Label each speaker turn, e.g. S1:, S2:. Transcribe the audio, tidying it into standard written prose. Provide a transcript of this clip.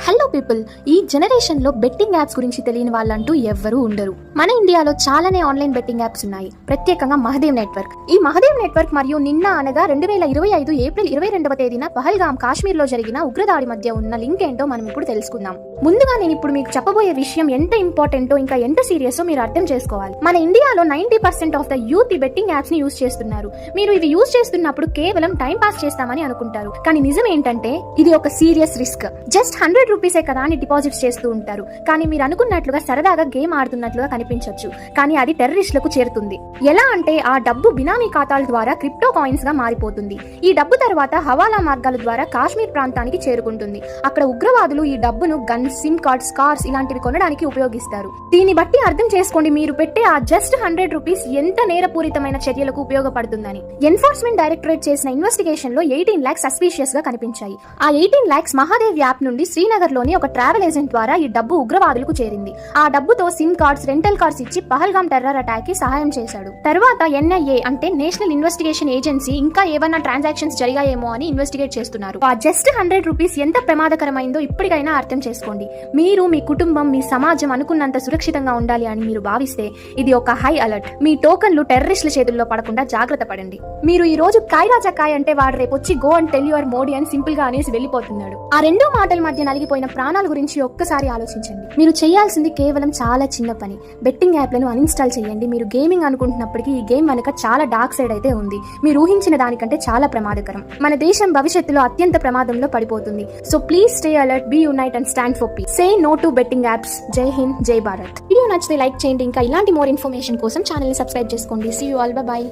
S1: Hello people, ఈ generation లో betting apps గురించి తెలియని వాళ్ళంటూ ఎవ్వరూ ఉండరు. మన ఇండియాలో చాలానే ఆన్లైన్ బెట్టింగ్ యాప్స్ ఉన్నాయి, ప్రత్యేకంగా మహదేవ్ నెట్వర్క్. ఈ మహదేవ్ నెట్వర్క్ మరియు నిన్న అనగా 2025 ఏప్రిల్ 22వ తేదీన పహల్గామ్ కాశ్మీర్ లో జరిగిన ఉగ్రదాడి మధ్య ఉన్న లింక్ ఏంటో మనం ఇప్పుడు తెలుసుకుందాం. ముందుగా నేను ఇప్పుడు మీకు చెప్పబోయే విషయం ఎంత ఇంపార్టెంటో ఇంకా ఎంత సీరియసో మీరు అర్థం చేసుకోవాలి. మన ఇండియాలో 90% ఆఫ్ ద యూత్ ఈ బెట్టింగ్ యాప్స్ ని యూజ్ చేస్తున్నారు. మీరు ఇవి యూజ్ చేస్తున్నప్పుడు కేవలం టైం పాస్ చేస్తామని అనుకుంటారు, కానీ నిజం ఏంటంటే ఇది ఒక సీరియస్ రిస్క్. జస్ట్ 100 రూపీసే కదా అని డిపాజిట్స్ చేస్తూ ఉంటారు, కానీ మీరు అనుకున్నట్లుగా సరదాగా గేమ్ ఆడుతున్నట్లుగా కనిపించవచ్చు, కానీ అది టెర్రరిస్టులకు చేరుతుంది. ఎలా అంటే ఆ డబ్బు బినామీ ఖాతాల ద్వారా క్రిప్టో కాయిన్స్ గా మారిపోతుంది. ఈ డబ్బు తర్వాత హవాలా మార్గాల ద్వారా కాశ్మీర్ ప్రాంతానికి చేరుకుంటుంది. అక్కడ ఉగ్రవాదులు ఈ డబ్బును గన్స్, సిమ్ కార్డ్స్, కార్స్ ఇలాంటివి కొనడానికి ఉపయోగిస్తారు. దీన్ని బట్టి అర్థం చేసుకోండి మీరు పెట్టే ఆ జస్ట్ 100 రూపీస్ ఎంత నేరపూరితమైన చర్యలకు ఉపయోగపడుతుందని. ఎన్ఫోర్స్మెంట్ డైరెక్టరేట్ చేసిన ఇన్వెస్టిగేషన్ లో 18 lakhs సస్పీషియస్ గా కనిపించాయి. ఆ 18 lakhs మహాదేవ్ యాప్ నుండి శ్రీనగర్ లోని ఒక ట్రావెల్ ఏజెంట్ ద్వారా ఈ డబ్బు ఉగ్రవాదులకు చేరింది. ఆ డబ్బుతో సిమ్ కార్డ్స్, రెంటల్ కార్డ్స్ ఇచ్చి పహల్గామ్ టెర్రర్ అటాక్ కి సహాయం చేశాడు. తర్వాత NIA అంటే నేషనల్ ఇన్వెస్టిగేషన్ ఏజెన్సీ ఇంకా ఏవన్నా ట్రాన్సాక్షన్స్ జరిగాయేమో అని ఇన్వెస్టిగేట్ చేస్తున్నారు. ఆ జస్ట్ 100 రూపీస్ ఎంత ప్రమాదకరమైందో ఇప్పటికైనా అర్థం చేసుకోండి. మీరు, మీ కుటుంబం, మీ సమాజం అనుకున్నంత సురక్షితంగా ఉండాలి అని మీరు భావిస్తే ఇది ఒక హై అలర్ట్. మీ టోకన్లు టెర్రరిస్టుల చేతుల్లో పడకుండా జాగ్రత్త పడండి. మీరు ఈ రోజు కాయ్ రాజా కాయ్ అంటే వాడు రేపు వచ్చి go and tell your Modi అని సింపుల్ గా అనేసి వెళ్ళిపోతున్నాడు. ఆ రెండు మాటల మధ్య నలిగిపోయిన ప్రాణాల గురించి ఒక్కసారి ఆలోచించండి. మీరు చేయాల్సింది కేవలం చాలా చిన్న పని. బెట్టింగ్ యాప్లను అన్ఇన్స్టాల్ చేయండి. మీరు గేమింగ్ అనుకుంటున్నప్పటికీ ఈ గేమ్ వెనక చాలా డార్క్ సైడ్ అయితే ఉంది. మీరు ఊహించిన దానికంటే చాలా ప్రమాదకరం. మన దేశం భవిష్యత్తులో అత్యంత ప్రమాదంలో పడిపోతుంది. So please stay alert, be unite and stand for peace. Say no to betting apps. జై హింద్, జై భారత్. వీడియో నచ్చితే లైక్ చేయండి. ఇంకా ఇలాంటి మోర్ ఇన్ఫర్మేషన్ కోసం ఛానల్ ని సబ్స్క్రైబ్ చేసుకోండి. See you all, bye by.